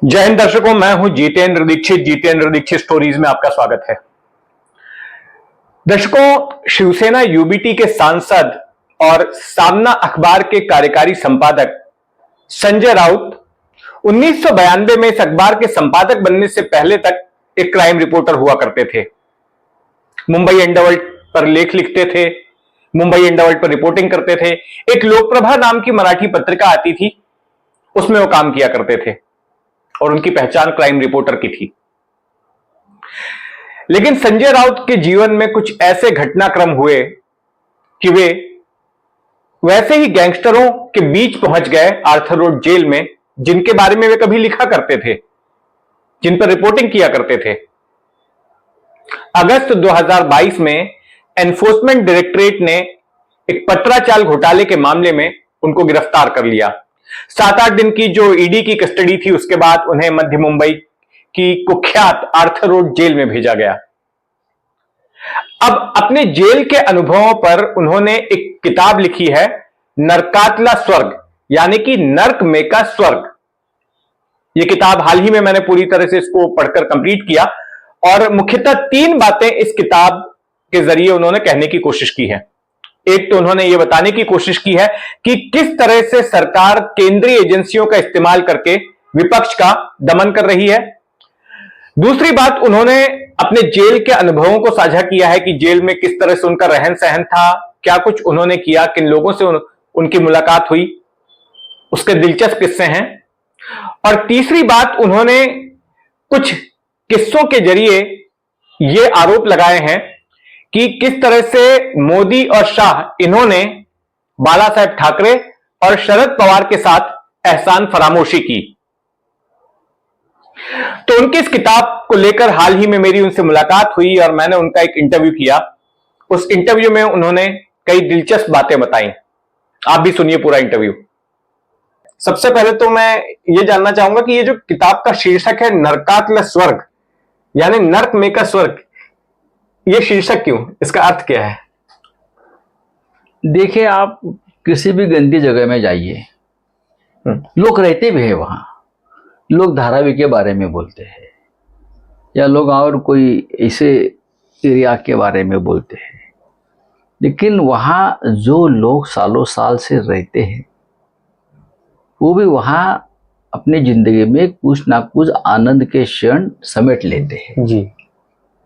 जय हिंद दर्शकों, मैं हूं जितेंद्र दीक्षित स्टोरीज में आपका स्वागत है। दर्शकों, शिवसेना यूबीटी के सांसद और सामना अखबार के कार्यकारी संपादक संजय राउत 1992 में इस अखबार के संपादक बनने से पहले तक एक क्राइम रिपोर्टर हुआ करते थे। मुंबई अंडरवर्ल्ड पर लेख लिखते थे, मुंबई अंडरवर्ल्ड पर रिपोर्टिंग करते थे। एक लोकप्रभा नाम की मराठी पत्रिका आती थी, उसमें वो काम किया करते थे और उनकी पहचान क्राइम रिपोर्टर की थी। लेकिन संजय राउत के जीवन में कुछ ऐसे घटनाक्रम हुए कि वे वैसे ही गैंगस्टरों के बीच पहुंच गए आर्थर रोड जेल में, जिनके बारे में वे कभी लिखा करते थे, जिन पर रिपोर्टिंग किया करते थे। अगस्त 2022 में एनफोर्समेंट डायरेक्टरेट ने एक पत्राचाल घोटाले के मामले में उनको गिरफ्तार कर लिया। 7-8 दिन की जो ईडी की कस्टडी थी, उसके बाद उन्हें मध्य मुंबई की कुख्यात आर्थर रोड जेल में भेजा गया। अब अपने जेल के अनुभवों पर उन्होंने एक किताब लिखी है, नरकातला स्वर्ग, यानी कि नर्क में का स्वर्ग। यह किताब हाल ही में मैंने पूरी तरह से इसको पढ़कर कंप्लीट किया और मुख्यतः 3 बातें इस किताब के जरिए उन्होंने कहने की कोशिश की है। एक तो उन्होंने यह बताने की कोशिश की है कि किस तरह से सरकार केंद्रीय एजेंसियों का इस्तेमाल करके विपक्ष का दमन कर रही है। दूसरी बात, उन्होंने अपने जेल के अनुभवों को साझा किया है कि जेल में किस तरह से उनका रहन सहन था, क्या कुछ उन्होंने किया, किन लोगों से उनकी मुलाकात हुई, उसके दिलचस्प किस्से हैं। और तीसरी बात, उन्होंने कुछ किस्सों के जरिए यह आरोप लगाए हैं कि किस तरह से मोदी और शाह इन्होंने बाला साहेब ठाकरे और शरद पवार के साथ एहसान फरामोशी की। तो उनकी इस किताब को लेकर हाल ही में मेरी उनसे मुलाकात हुई और मैंने उनका एक इंटरव्यू किया। उस इंटरव्यू में उन्होंने कई दिलचस्प बातें बताई। आप भी सुनिए पूरा इंटरव्यू। सबसे पहले तो मैं ये जानना चाहूंगा कि ये जो किताब का शीर्षक है नरकातला स्वर्ग, यानी नर्क में का स्वर्ग, ये शीर्षक क्यों, इसका अर्थ क्या है? देखिए, आप किसी भी गंदी जगह में जाइए, लोग रहते भी है वहां, लोग धारावी के बारे में बोलते हैं या लोग और कोई ऐसे एरिया के बारे में बोलते हैं, लेकिन वहां जो लोग सालों साल से रहते हैं वो भी वहां अपनी जिंदगी में कुछ ना कुछ आनंद के क्षण समेट लेते हैं जी,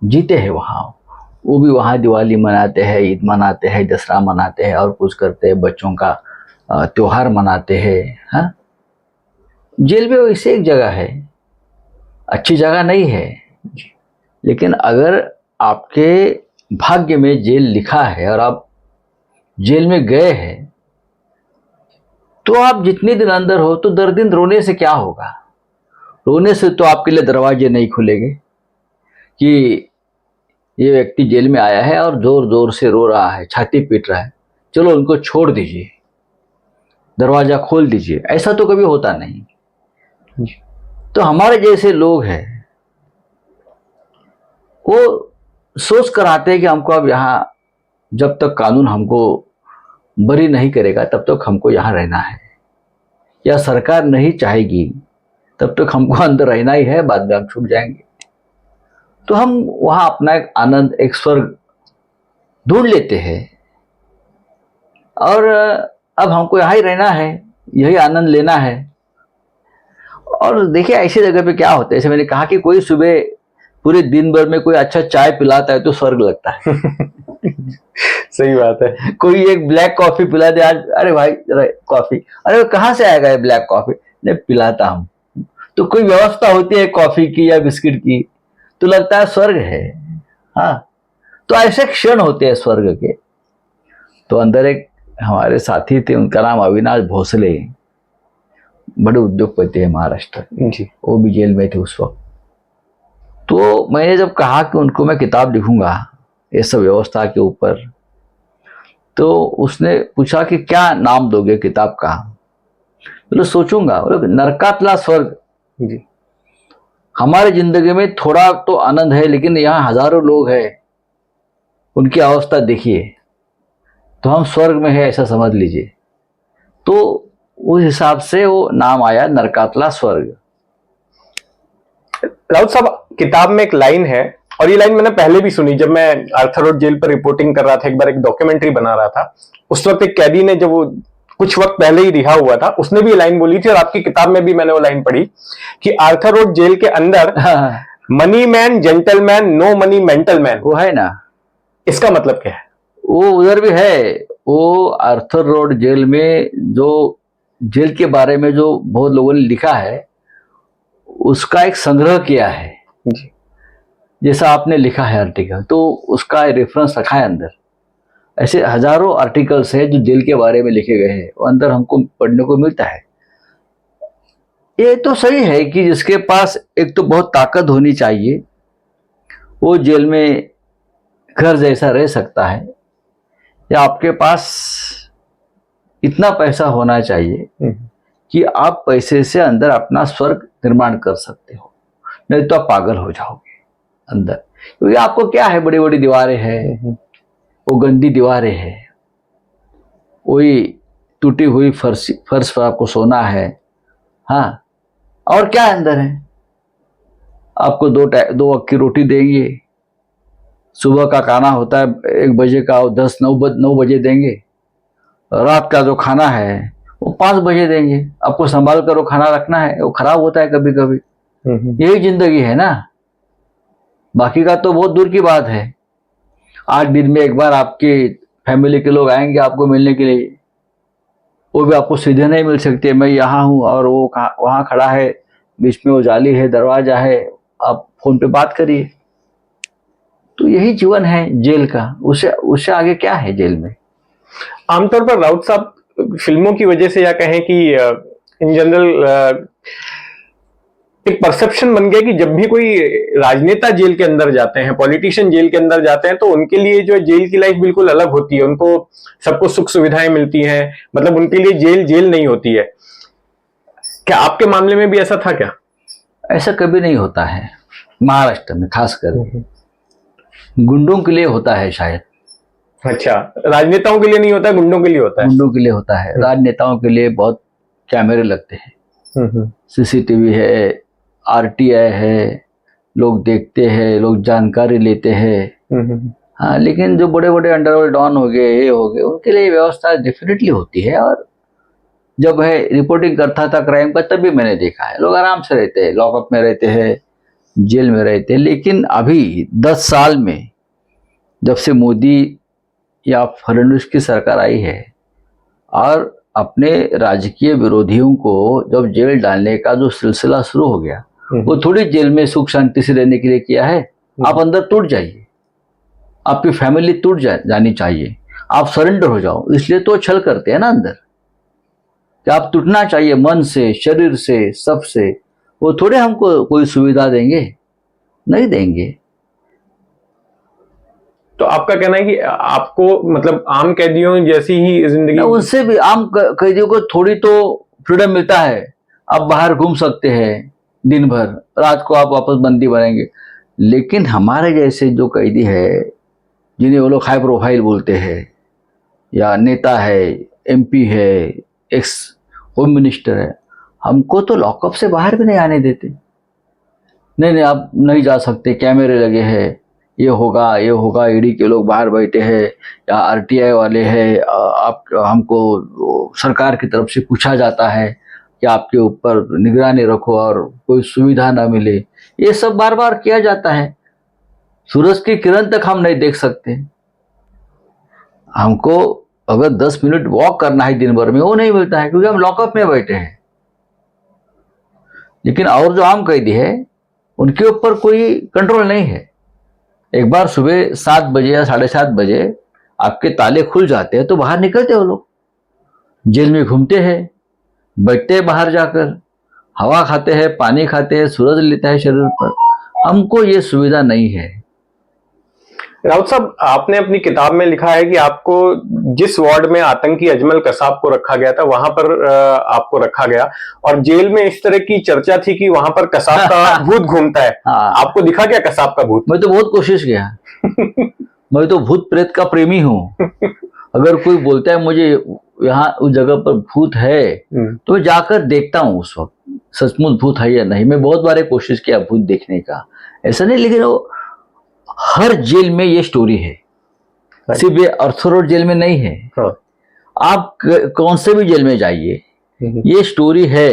जीते हैं वहां। वो भी वहाँ दिवाली मनाते हैं, ईद मनाते हैं, दसरा मनाते हैं और कुछ करते हैं, बच्चों का त्योहार मनाते हैं। हाँ, जेल भी वैसे एक जगह है, अच्छी जगह नहीं है, लेकिन अगर आपके भाग्य में जेल लिखा है और आप जेल में गए हैं तो आप जितने दिन अंदर हो तो 10 दिन रोने से क्या होगा। रोने से तो आपके लिए दरवाजे नहीं खुलेंगे कि ये व्यक्ति जेल में आया है और जोर जोर से रो रहा है, छाती पीट रहा है, चलो उनको छोड़ दीजिए, दरवाजा खोल दीजिए। ऐसा तो कभी होता नहीं। तो हमारे जैसे लोग हैं वो सोच कर आते हैं कि हमको अब यहाँ, जब तक कानून हमको बरी नहीं करेगा तब तक हमको यहाँ रहना है, या सरकार नहीं चाहेगी तब तक हमको अंदर रहना ही है, बाद में हम छूट जाएंगे। तो हम वहां अपना एक आनंद, एक स्वर्ग ढूंढ लेते हैं और अब हमको यहाँ ही रहना है, यही आनंद लेना है। और देखिए, ऐसी जगह पे क्या होता है, जैसे मैंने कहा कि कोई सुबह पूरे दिन भर में कोई अच्छा चाय पिलाता है तो स्वर्ग लगता है। सही बात है। कोई एक ब्लैक कॉफी पिला दे आज, अरे भाई कॉफी, अरे कहाँ से आएगा ये ब्लैक कॉफी, नहीं पिलाता हूँ। तो कोई व्यवस्था होती है कॉफी की या बिस्किट की तो लगता है स्वर्ग है। हाँ, तो ऐसे क्षण होते हैं स्वर्ग के। तो अंदर एक हमारे साथी थे, उनका नाम अविनाश भोसले, बड़े उद्योगपति है महाराष्ट्र जी, वो भी जेल में थे उस वक्त। तो मैंने जब कहा कि उनको मैं किताब लिखूंगा ये सब व्यवस्था के ऊपर, तो उसने पूछा कि क्या नाम दोगे किताब का। बोले सोचूंगा। बोले नरकातला स्वर्ग जी, हमारे जिंदगी में थोड़ा तो आनंद है लेकिन यहाँ हजारों लोग हैं, उनकी अवस्था देखिए, तो हम स्वर्ग में है ऐसा समझ लीजिए। तो उस हिसाब से वो नाम आया नरकातला स्वर्ग। राउत साहब, किताब में एक लाइन है, और ये लाइन मैंने पहले भी सुनी जब मैं आर्थर रोड जेल पर रिपोर्टिंग कर रहा था, एक बार एक डॉक्यूमेंट्री बना रहा था। उस वक्त एक कैदी ने, जब वो कुछ वक्त पहले ही रिहा हुआ था, उसने भी ये लाइन बोली थी, और आपकी किताब में भी मैंने वो लाइन पढ़ी कि आर्थर रोड जेल के अंदर money man gentleman, no money mental man. वो है ना, इसका मतलब क्या है? वो उधर भी है। वो आर्थर रोड जेल में जो जेल के बारे में जो बहुत लोगों ने लिखा है, उसका एक संग्रह किया है जी। जैसा आपने लिखा है आर्टिकल, तो उसका रेफरेंस रखा है अंदर। ऐसे हजारों आर्टिकल्स हैं जो जेल के बारे में लिखे गए हैं, वो अंदर हमको पढ़ने को मिलता है। ये तो सही है कि जिसके पास एक तो बहुत ताकत होनी चाहिए, वो जेल में घर जैसा रह सकता है, या आपके पास इतना पैसा होना चाहिए कि आप पैसे से अंदर अपना स्वर्ग निर्माण कर सकते हो, नहीं तो आप पागल हो जाओगे अंदर। क्योंकि आपको क्या है, बड़ी बड़ी दीवारें हैं, वो गंदी दीवारें हैं, वही टूटी हुई फर्श पर आपको सोना है। हाँ, और क्या अंदर है? आपको दो वक्त की रोटी देंगे, सुबह का खाना होता है 1 बजे का, 9 बजे देंगे। रात का जो खाना है वो 5 बजे देंगे। आपको संभाल कर वो खाना रखना है, वो खराब होता है कभी कभी। यही जिंदगी है ना, बाकी का तो बहुत दूर की बात है। 8 दिन में एक बार आपके फैमिली के लोग आएंगे आपको मिलने के लिए, वो भी आपको सीधे नहीं मिल सकते। मैं यहाँ हूँ और वो वहाँ खड़ा है, बीच में वो जाली है, दरवाजा है, आप फोन पे बात करिए। तो यही जीवन है जेल का, उससे आगे क्या है जेल में? आमतौर पर राउत साहब, फिल्मों की वजह से या कहें कि इन जनरल एक परसेप्शन बन गया कि जब भी कोई राजनेता जेल के अंदर जाते हैं, पॉलिटिशियन जेल के अंदर जाते हैं, तो उनके लिए जो जेल की लाइफ बिल्कुल अलग होती है। उनको सबको सुख सुविधाएं मिलती हैं, मतलब उनके लिए जेल जेल नहीं होती है। क्या आपके मामले में भी ऐसा था क्या? ऐसा कभी नहीं होता है महाराष्ट्र में, खासकर गुंडों के लिए होता है शायद। अच्छा, राजनेताओं के लिए नहीं होता, गुंडों के लिए होता है। गुंडों के लिए होता है। राजनेताओं के लिए बहुत कैमरे लगते हैं, सीसीटीवी है, आरटीआई है, लोग देखते हैं, लोग जानकारी लेते हैं। हाँ, लेकिन जो बड़े बड़े अंडरवर्ल्ड डॉन हो गए, ये हो गए, उनके लिए व्यवस्था डेफिनेटली होती है। और जब है रिपोर्टिंग करता था क्राइम का, तभी मैंने देखा है लोग आराम से रहते हैं, लॉकअप में रहते हैं, जेल में रहते हैं। लेकिन अभी 10 साल में जब से मोदी या फडणवीस की सरकार आई है और अपने राजकीय विरोधियों को जब जेल डालने का जो सिलसिला शुरू हो गया, वो थोड़ी जेल में सुख शांति से रहने के लिए किया है। आप अंदर टूट जाइए, आपकी फैमिली टूट जानी चाहिए, आप सरेंडर हो जाओ। इसलिए तो छल करते हैं ना अंदर, कि आप टूटना चाहिए मन से, शरीर से, सब से। वो थोड़े हमको कोई सुविधा देंगे, नहीं देंगे। तो आपका कहना है कि आपको मतलब आम कैदियों जैसी ही जिंदगी? उससे भी आम कैदियों को थोड़ी तो फ्रीडम मिलता है। आप बाहर घूम सकते हैं दिन भर, रात को आप वापस बंदी बनेंगे। लेकिन हमारे जैसे जो कैदी है, जिन्हें वो लोग हाई प्रोफाइल बोलते हैं, या नेता है, एमपी है, एक्स होम मिनिस्टर है, हमको तो लॉकअप से बाहर भी नहीं आने देते। नहीं, आप नहीं जा सकते, कैमरे लगे हैं, ये होगा, ईडी के लोग बाहर बैठे हैं, या आरटीआई वाले हैं, आप हमको सरकार की तरफ से पूछा जाता है कि आपके ऊपर निगरानी रखो और कोई सुविधा ना मिले। ये सब बार बार किया जाता है। सूरज की किरण तक हम नहीं देख सकते। हमको अगर 10 मिनट वॉक करना है दिन भर में, वो नहीं मिलता है, क्योंकि हम लॉकअप में बैठे हैं। लेकिन और जो आम कैदी है, उनके ऊपर कोई कंट्रोल नहीं है। एक बार सुबह 7 बजे या 7:30 बजे आपके ताले खुल जाते हैं तो बाहर निकलते हो लोग, जेल में घूमते हैं, बैठते हैं बाहर जाकर, हवा खाते हैं, पानी खाते हैं, सूरज लेता है शरीर पर। हमको ये सुविधा नहीं है। राउत साहब, आपने अपनी किताब में लिखा है कि आपको जिस वार्ड में आतंकी अजमल कसाब को रखा गया था, वहां पर आपको रखा गया, और जेल में इस तरह की चर्चा थी कि वहां पर कसाब का भूत घूमता है। आपको दिखा क्या कसाब का भूत? मैं तो बहुत कोशिश किया। मैं तो भूत प्रेत का प्रेमी हूँ। अगर कोई बोलता है मुझे यहाँ उस जगह पर भूत है, तो जाकर देखता हूँ उस वक्त। सचमुच भूत है या नहीं। मैं बहुत बार कोशिश किया भूत देखने का, ऐसा नहीं, लेकिन वो हर जेल में ये स्टोरी है, सिर्फ ये अर्थरोड जेल में नहीं है। हाँ। आप कौन से भी जेल में जाइए, ये स्टोरी है,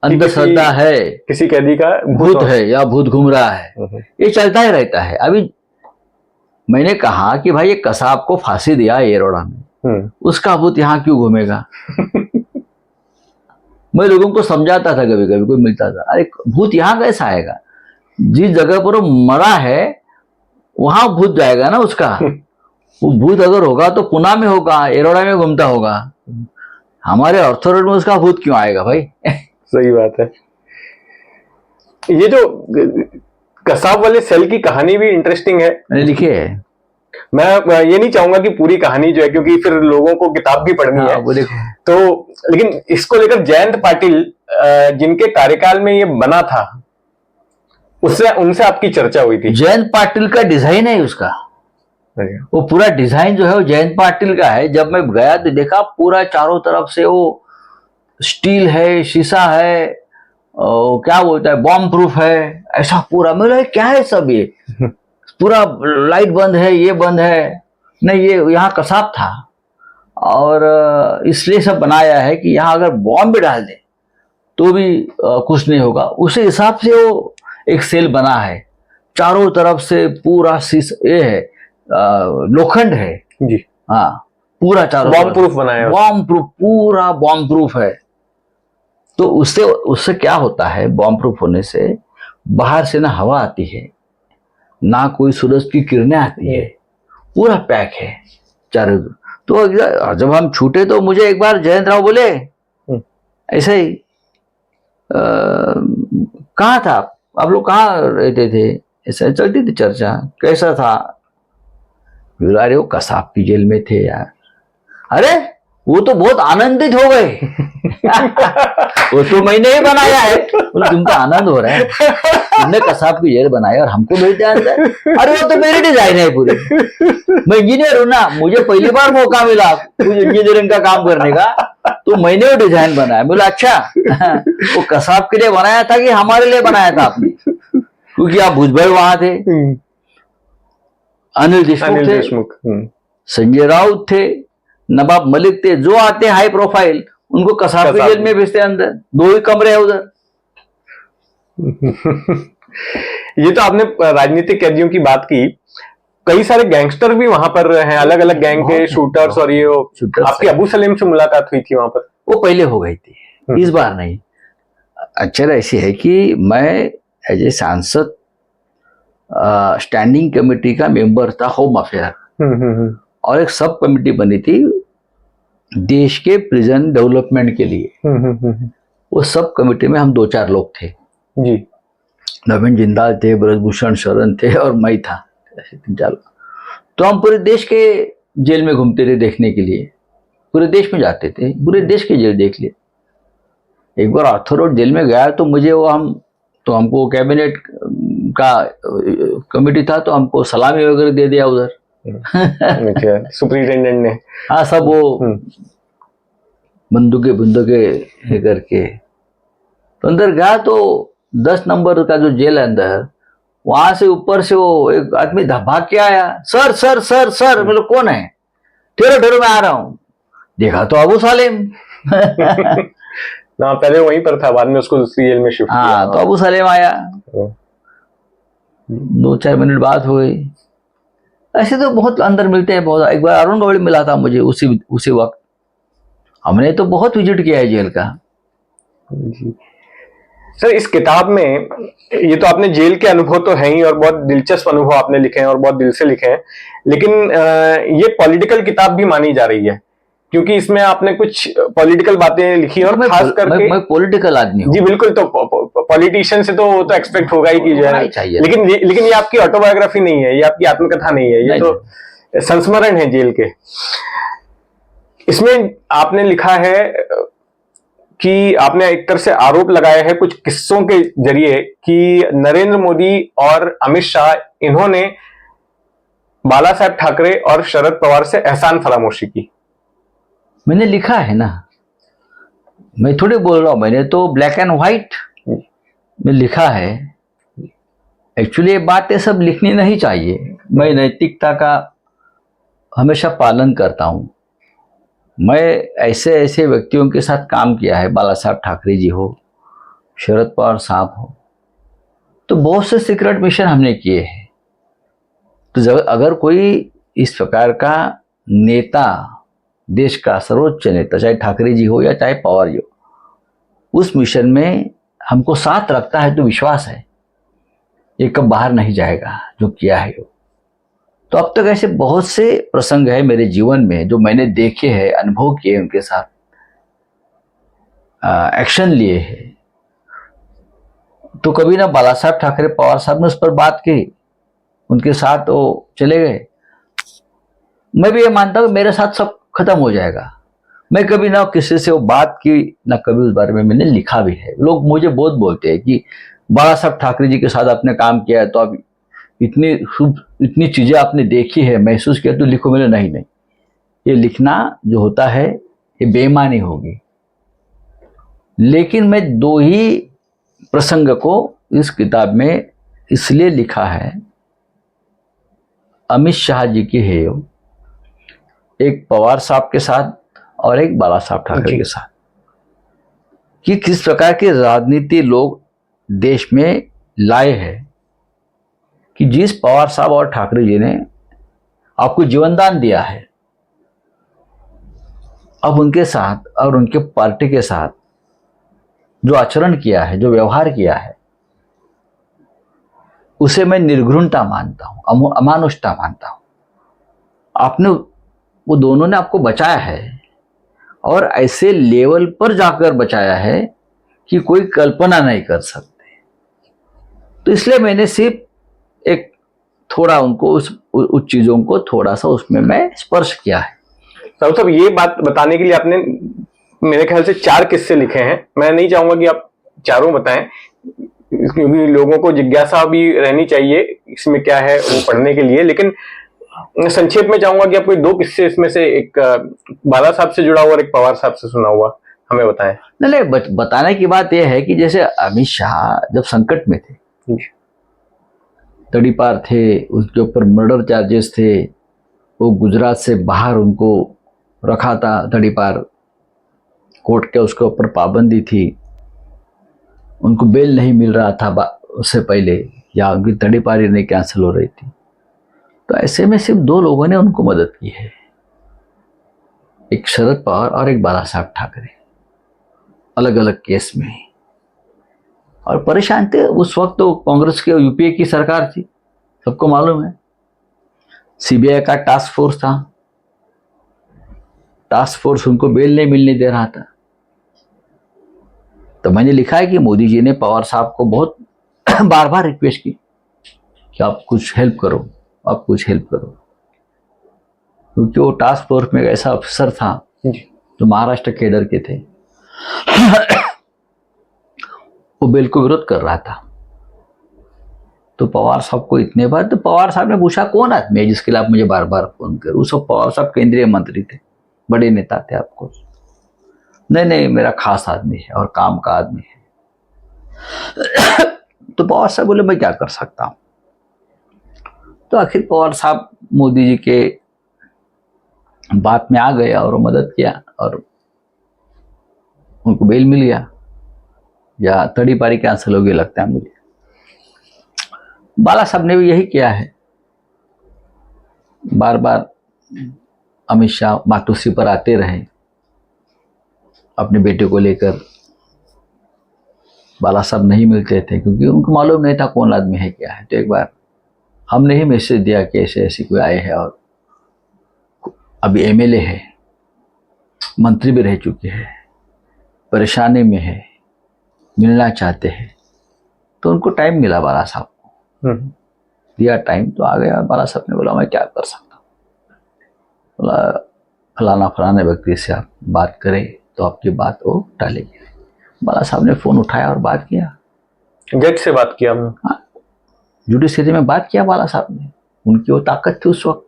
अंधश्रद्धा है, किसी कैदी का भूत है या भूत घूम रहा है, ये चलता ही रहता है। अभी मैंने कहा कि भाई ये कसाब को फांसी दिया एरोड़ा में, उसका भूत यहाँ क्यों घूमेगा? मैं लोगों को समझाता था, कभी कभी कोई मिलता था, अरे भूत यहाँ कैसा आएगा? जिस जगह पर वो मरा है वहां भूत जाएगा ना उसका। वो भूत अगर होगा तो पुणे में होगा, एरोड़ा में घूमता होगा, हमारे ऑर्थोरोड में उसका भूत क्यों आएगा भाई? सही बात है। ये जो कसाब वाले सेल की कहानी भी इंटरेस्टिंग है, मैंने लिखी है। मैं ये नहीं चाहूंगा कि पूरी कहानी जो है, क्योंकि फिर लोगों को किताब भी पढ़नी है, वो देखो। तो लेकिन इसको लेकर जयंत पाटिल जिनके कार्यकाल में ये बना था, उससे उनसे आपकी चर्चा हुई थी। जयंत पाटिल का डिजाइन है उसका, वो पूरा डिजाइन जो है वो जयंत पाटिल का है। जब मैं गया तो देखा पूरा चारों तरफ से वो स्टील है, शीशा है, क्या बोलता है, बॉम्ब प्रूफ है, ऐसा पूरा। मैं बोला क्या है सब ये? पूरा लाइट बंद है, ये बंद है। नहीं, ये यहाँ कसाब था और इसलिए सब बनाया है कि यहाँ अगर बॉम्ब भी डाल दे तो भी कुछ नहीं होगा। उसी हिसाब से वो एक सेल बना है, चारों तरफ से पूरा ये है, लोखंड है जी। हाँ, पूरा चारों बॉम्ब प्रूफ बनाया है, बॉम्ब प्रूफ, पूरा बॉम्ब प्रूफ है। तो उससे क्या होता है, बॉम्ब प्रूफ होने से बाहर से ना हवा आती है, ना कोई सूरज की किरणें आती है, पूरा पैक है चारों। तो जब हम छूटे तो मुझे एक बार जयंत राव बोले ऐसे ही, कहाँ था आप लोग, कहाँ रहते थे? ऐसा चलती थी चर्चा, कैसा था? अरे वो कसाब की जेल में थे यार। अरे वो तो बहुत आनंदित हो गए। वो तो मैंने ही बनाया है। बोले तुमको आनंद हो रहा है, तुमने कसाब की जेल बनाया और हमको भेज दिया अंदर? अरे वो तो मेरी डिजाइन है पूरी, मैं इंजीनियर हूं ना, मुझे पहली बार मौका मिला कुछ इंजीनियरिंग का काम करने का, तो मैंने वो डिजाइन बनाया। बोला अच्छा, वो कसाब के लिए बनाया था कि हमारे लिए बनाया था आपने? क्योंकि आप भुजबल वहां थे, अनिल देशमुख थे, संजय राउत थे, नवाब मलिक थे, जो आते हाई प्रोफाइल उनको कसाब की जेल में भेजते अंदर, 2 ही कमरे हैं उधर। ये तो आपने राजनीतिक कैदियों की बात की, कई सारे गैंगस्टर भी वहां पर हैं, अलग अलग गैंग के शूटर्स। और ये आपकी अबू सलीम से मुलाकात हुई थी वहां पर? वो पहले हो गई थी, इस बार नहीं। अच्छा ऐसी है कि मैं एज ए सांसद स्टैंडिंग कमेटी का मेंबर था, होम अफेयर, और एक सब कमेटी बनी थी देश के प्रिजन डेवलपमेंट के लिए। वो सब कमेटी में हम 2-4 लोग थे जी। नवीन जिंदाल थे, ब्रजभूषण शरण थे और मैं था, ऐसे 3-4। तो हम पूरे देश के जेल में घूमते थे देखने के लिए, पूरे देश में जाते थे, पूरे देश के जेल देख लिए। एक बार ऑर्थोरोड जेल में गया तो मुझे वो हमको कैबिनेट का कमेटी था, तो हमको सलामी वगैरह दे दिया उधर। सुपरिटेंडेंट ने, हाँ, सब वो बंदूके करके। तो अंदर गया तो 10 नंबर का जो जेल है अंदर, वहां से ऊपर से वो एक आदमी भाग के आया, सर सर सर सर। बोले कौन है? ठहरो ठहरो मैं आ रहा हूँ। देखा तो अबू सालेम। ना पहले वहीं पर था, बाद में उसको दूसरी जेल में शिफ्ट किया। हाँ, तो अबू सालेम आया, 2-4 मिनट बात हो गई। ऐसे तो बहुत अंदर मिलते हैं, बहुत। एक बार अरुण गौड़ी मिला था मुझे उसी वक्त। हमने तो बहुत विजिट किया है जेल का जी। सर, इस किताब में ये तो आपने जेल के अनुभव तो है ही, और बहुत दिलचस्प अनुभव आपने लिखे हैं और बहुत दिल से लिखे हैं, लेकिन ये पॉलिटिकल किताब भी मानी जा रही है, क्योंकि इसमें आपने कुछ पॉलिटिकल बातें लिखी, और खास करके मैं पॉलिटिकल आदमी हूं। जी बिल्कुल, तो पॉलिटिशियन से तो वो तो एक्सपेक्ट होगा ही कि जो है, लेकिन ये आपकी ऑटोबायोग्राफी नहीं है, ये आपकी आत्मकथा नहीं है, ये तो संस्मरण है जेल के। इसमें आपने लिखा है कि आपने एक तरह से आरोप लगाया है कुछ किस्सों के जरिए कि नरेंद्र मोदी और अमित शाह, इन्होंने बाला साहब ठाकरे और शरद पवार से एहसान फरामोशी की। मैंने लिखा है ना, मैं थोड़ी बोल रहा हूं, मैंने तो ब्लैक एंड व्हाइट में लिखा है। एक्चुअली ये बातें सब लिखनी नहीं चाहिए। मैं नैतिकता का हमेशा पालन करता हूं। मैं ऐसे ऐसे व्यक्तियों के साथ काम किया है, बाला साहब ठाकरे जी हो, शरद पवार साहब हो, तो बहुत से सीक्रेट मिशन हमने किए हैं। तो अगर कोई इस प्रकार का नेता, देश का सर्वोच्च नेता, चाहे ठाकरे जी हो या चाहे पवार जी हो, उस मिशन में हमको साथ रखता है, तो विश्वास है ये कब बाहर नहीं जाएगा जो किया है वो। तो अब तक ऐसे बहुत से प्रसंग है मेरे जीवन में जो मैंने देखे हैं, अनुभव किए, उनके साथ एक्शन लिए हैं। तो कभी ना बाला साहब ठाकरे पवार साहब ने उस पर बात की, उनके साथ वो चले गए। मैं भी ये मानता हूँ मेरे साथ सब खत्म हो जाएगा। मैं कभी ना किसी से वो बात की, ना कभी उस बारे में मैंने लिखा भी है। लोग मुझे बहुत बोलते हैं कि बाला साहब ठाकरे जी के साथ आपने काम किया है, तो आप इतनी चीजें आपने देखी है, महसूस किया, तो लिखो। मैंने नहीं, ये लिखना जो होता है ये बेईमानी होगी। लेकिन मैं 2 ही प्रसंग को इस किताब में इसलिए लिखा है, अमित शाह जी की है, एक पवार साहब के साथ और एक बाला साहब ठाकरे के साथ, कि किस प्रकार की राजनीति लोग देश में लाए हैं, कि जिस पवार साहब और ठाकरे जी ने आपको जीवनदान दिया है, अब उनके साथ और उनके पार्टी के साथ जो आचरण किया है, जो व्यवहार किया है, उसे मैं निर्घृणता मानता हूं, अमानुषता मानता हूं। आपने, वो दोनों ने आपको बचाया है, और ऐसे लेवल पर जाकर बचाया है कि कोई कल्पना नहीं कर सकते। तो इसलिए मैंने सिर्फ एक थोड़ा उनको उस चीजों को थोड़ा सा उसमें मैं स्पर्श किया है। राहुल साहब, ये बात बताने के लिए आपने मेरे ख्याल से 4 किस्से लिखे हैं। मैं नहीं चाहूंगा कि आप चारों बताएं, क्योंकि लोगों को जिज्ञासा भी रहनी चाहिए इसमें क्या है वो पढ़ने के लिए। लेकिन संक्षेप में चाहूंगा कि आप कोई 2 किस्से इसमें से, एक बाला साहब से जुड़ा हुआ और एक पवार साहब से सुना हुआ, हमें बताएं। नहीं, बताने की बात यह है कि जैसे अमित शाह जब संकट में थे, तड़ीपार थे, उसके ऊपर मर्डर चार्जेस थे, वो गुजरात से बाहर उनको रखा था तड़ीपार, कोर्ट के उसके ऊपर पाबंदी थी, उनको बेल नहीं मिल रहा था उससे पहले, या उनकी तड़ीपारी नहीं कैंसिल हो रही थी। तो ऐसे में सिर्फ 2 लोगों ने उनको मदद की है, एक शरद पवार और एक बाला साहब ठाकरे, अलग अलग केस में। और परेशान थे उस वक्त, तो कांग्रेस के यूपीए की सरकार थी, सबको मालूम है। सीबीआई का टास्क फोर्स था, टास्क फोर्स उनको बेल नहीं मिलने दे रहा था। तो मैंने लिखा है कि मोदी जी ने पवार साहब को बहुत बार बार रिक्वेस्ट की कि आप कुछ हेल्प करो, आप कुछ हेल्प करो, क्योंकि वो टास्क फोर्स में एक ऐसा अफसर था जो महाराष्ट्र केडर के थे, वो बेल को विरोध कर रहा था। तो पवार साहब को इतने बार, तो पवार साहब ने पूछा कौन आदमी है जिसके लिए आप मुझे बार बार फोन कर। उस वक्त पवार साहब केंद्रीय मंत्री थे, बड़े नेता थे आपको। नहीं, मेरा खास आदमी है और काम का आदमी है। तो पवार साहब बोले मैं क्या कर सकता हूं। तो आखिर पवार साहब मोदी जी के बात में आ गए और मदद किया, और उनको बेल मिल गया, या तड़ीपारी कैंसिल हो गई लगता है मुझे। बाला साहब ने भी यही किया है, बार बार अमित शाह मातोश्री पर आते रहे अपने बेटे को लेकर। बाला साहब नहीं मिलते थे क्योंकि उनको मालूम नहीं था कौन आदमी है क्या है। तो एक बार हमने ही मैसेज दिया कि ऐसे ऐसे कोई आए हैं, और अभी एमएलए है, मंत्री भी रह चुके हैं, परेशानी में है, मिलना चाहते हैं। तो उनको टाइम मिला बाला साहब को, दिया टाइम, तो आ गया। बाला साहब ने बोला मैं क्या कर सकता हूँ। बोला फलाना फलाने व्यक्ति से आप बात करें तो आपकी बात वो टालेगी। बाला साहब ने फोन उठाया और बात किया, जज से बात किया हमने। हाँ, जुडिशरी में बात किया बाला साहब ने। उनकी वो ताकत थी उस वक्त,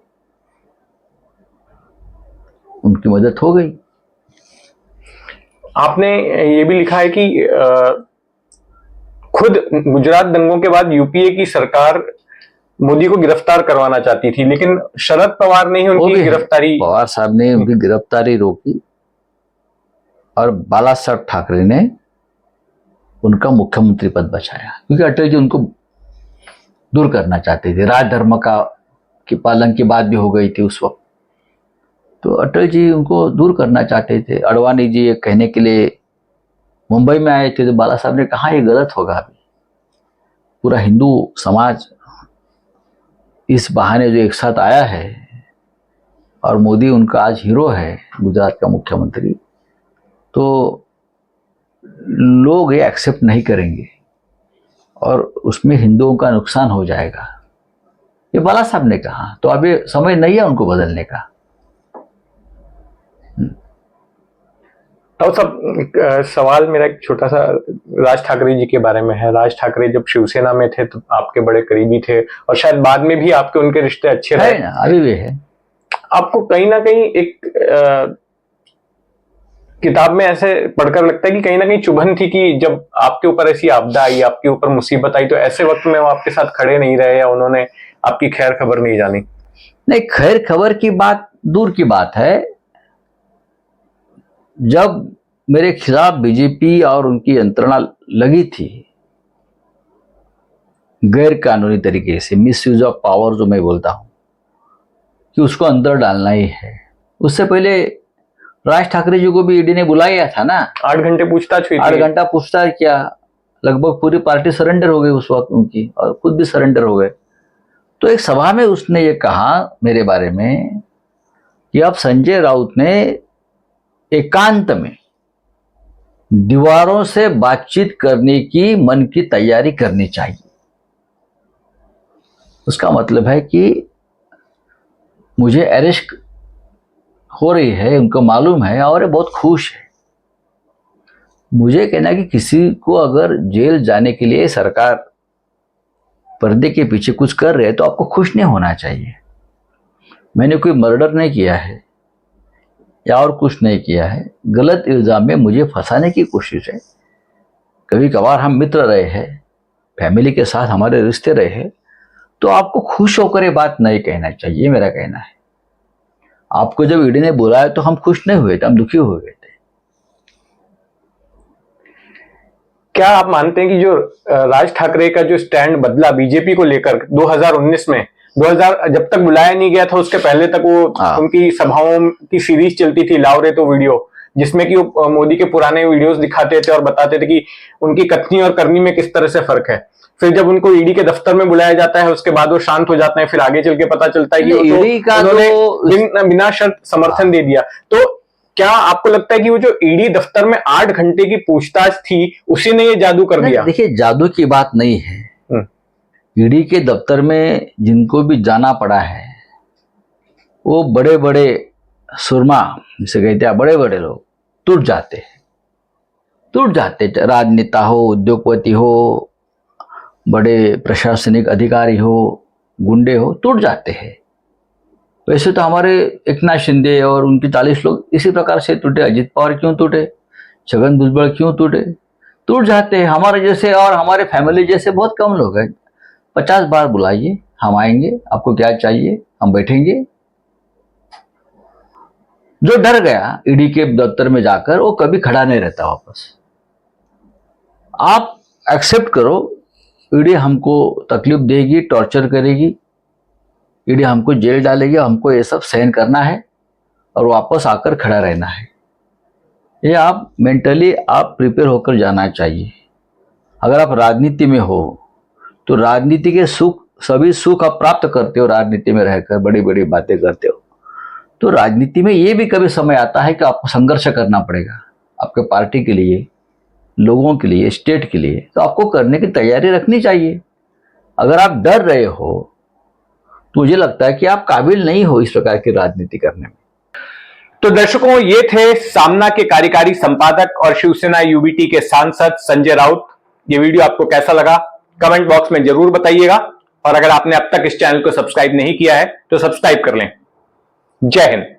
उनकी मदद हो गई। आपने ये भी लिखा है कि खुद गुजरात दंगों के बाद यूपीए की सरकार मोदी को गिरफ्तार करवाना चाहती थी, लेकिन शरद पवार ने ही उनकी गिरफ्तारी, पवार साहब ने उनकी गिरफ्तारी रोकी और बाला साहब ठाकरे ने उनका मुख्यमंत्री पद बचाया, क्योंकि अटल जी उनको दूर करना चाहते थे। राज धर्म का की पालन की बात भी हो गई थी उस वक्त, तो अटल जी उनको दूर करना चाहते थे। अडवाणी जी ये कहने के लिए मुंबई में आए थे, तो बाला साहब ने कहा ये गलत होगा, अभी पूरा हिंदू समाज इस बहाने जो एक साथ आया है और मोदी उनका आज हीरो है, गुजरात का मुख्यमंत्री, तो लोग ये एक्सेप्ट नहीं करेंगे और उसमें हिंदुओं का नुकसान हो जाएगा, ये बाला साहब ने कहा। तो अब ये समय नहीं है उनको बदलने का। तो सब सवाल मेरा एक छोटा सा राज ठाकरे जी के बारे में है। राज ठाकरे जब शिवसेना में थे तो आपके बड़े करीबी थे और शायद बाद में भी आपके उनके रिश्ते अच्छे रहे ना, अभी भी है। आपको कहीं ना कहीं एक किताब में ऐसे पढ़कर लगता है कि कहीं ना कहीं चुभन थी कि जब आपके ऊपर ऐसी आपदा आई, आपके ऊपर मुसीबत आई, तो ऐसे वक्त में वो आपके साथ खड़े नहीं रहे या उन्होंने आपकी खैर खबर नहीं जानी? नहीं, खैर खबर की बात दूर की बात है। जब मेरे खिलाफ बीजेपी और उनकी यंत्रणा लगी थी गैर कानूनी तरीके से, मिस यूज ऑफ पावर जो मैं बोलता हूं कि उसको अंदर डालना ही है, उससे पहले राज ठाकरे जी को भी ईडी ने बुलाया था ना। 8 घंटे पूछताछ हुई थी। 8 घंटा पूछताछ किया, लगभग पूरी पार्टी सरेंडर हो गई उस वक्त उनकी, और खुद भी सरेंडर हो गए। तो एक सभा में उसने ये कहा मेरे बारे में कि अब संजय राउत ने एकांत में दीवारों से बातचीत करने की मन की तैयारी करनी चाहिए। उसका मतलब है कि मुझे अरेस्ट हो रही है, उनको मालूम है और ये बहुत खुश है। मुझे कहना कि किसी को अगर जेल जाने के लिए सरकार पर्दे के पीछे कुछ कर रहे है तो आपको खुश नहीं होना चाहिए। मैंने कोई मर्डर नहीं किया है या और कुछ नहीं किया है, गलत इल्जाम में मुझे फंसाने की कोशिश है। कभी कभार हम मित्र रहे हैं, फैमिली के साथ हमारे रिश्ते रहे हैं, तो आपको खुश होकर ये बात नहीं कहना चाहिए, मेरा कहना है। आपको जब ईडी ने बुलाया तो हम खुश नहीं हुए थे, हम दुखी हो गए थे। क्या आप मानते हैं कि जो राज ठाकरे का जो स्टैंड बदला बीजेपी को लेकर 2019 में, 2000 जब तक बुलाया नहीं गया था उसके पहले तक वो उनकी सभाओं की सीरीज चलती थी लावरे तो वीडियो, जिसमें कि वो मोदी के पुराने वीडियोस दिखाते थे और बताते थे कि उनकी कथनी और करनी में किस तरह से फर्क है। फिर जब उनको ईडी के दफ्तर में बुलाया जाता है उसके बाद वो शांत हो जाते हैं, फिर आगे चल के पता चलता है कि उन्होंने बिना शर्त समर्थन दे दिया। तो क्या आपको लगता है कि वो जो ईडी दफ्तर में 8 घंटे की पूछताछ थी उसी ने ये जादू कर दिया? देखिए, जादू की बात नहीं है। ईडी के दफ्तर में जिनको भी जाना पड़ा है वो बड़े बड़े सुरमा जिसे कहते हैं, बड़े बड़े लोग टूट जाते हैं, राजनेता हो, उद्योगपति हो, बड़े प्रशासनिक अधिकारी हो, गुंडे हो, टूट जाते हैं। वैसे तो हमारे एकनाथ शिंदे और उनके 40 लोग इसी प्रकार से टूटे। अजित पवार क्यों टूटे, छगन भुजबल क्यों टूटे, टूट जाते हैं। हमारे जैसे और हमारे फैमिली जैसे बहुत कम लोग हैं। 50 बार बुलाइए, हम आएंगे, आपको क्या चाहिए, हम बैठेंगे। जो डर गया ईडी के दफ्तर में जाकर वो कभी खड़ा नहीं रहता वापस। आप एक्सेप्ट करो, ईडी हमको तकलीफ देगी, टॉर्चर करेगी, ईडी हमको जेल डालेगी, हमको ये सब सहन करना है और वापस आकर खड़ा रहना है। ये आप मेंटली आप प्रिपेयर होकर जाना चाहिए। अगर आप राजनीति में हो तो राजनीति के सुख, सभी सुख आप प्राप्त करते हो राजनीति में रहकर, बड़ी बड़ी बातें करते हो। तो राजनीति में ये भी कभी समय आता है कि आपको संघर्ष करना पड़ेगा आपके पार्टी के लिए, लोगों के लिए, स्टेट के लिए। तो आपको करने की तैयारी रखनी चाहिए। अगर आप डर रहे हो तो मुझे लगता है कि आप काबिल नहीं हो इस प्रकार की राजनीति करने में। तो दर्शकों, ये थे सामना के कार्यकारी संपादक और शिवसेना यूबीटी के सांसद संजय राउत। ये वीडियो आपको कैसा लगा कमेंट बॉक्स में जरूर बताइएगा, और अगर आपने अब तक इस चैनल को सब्सक्राइब नहीं किया है तो सब्सक्राइब कर लें। जय हिंद।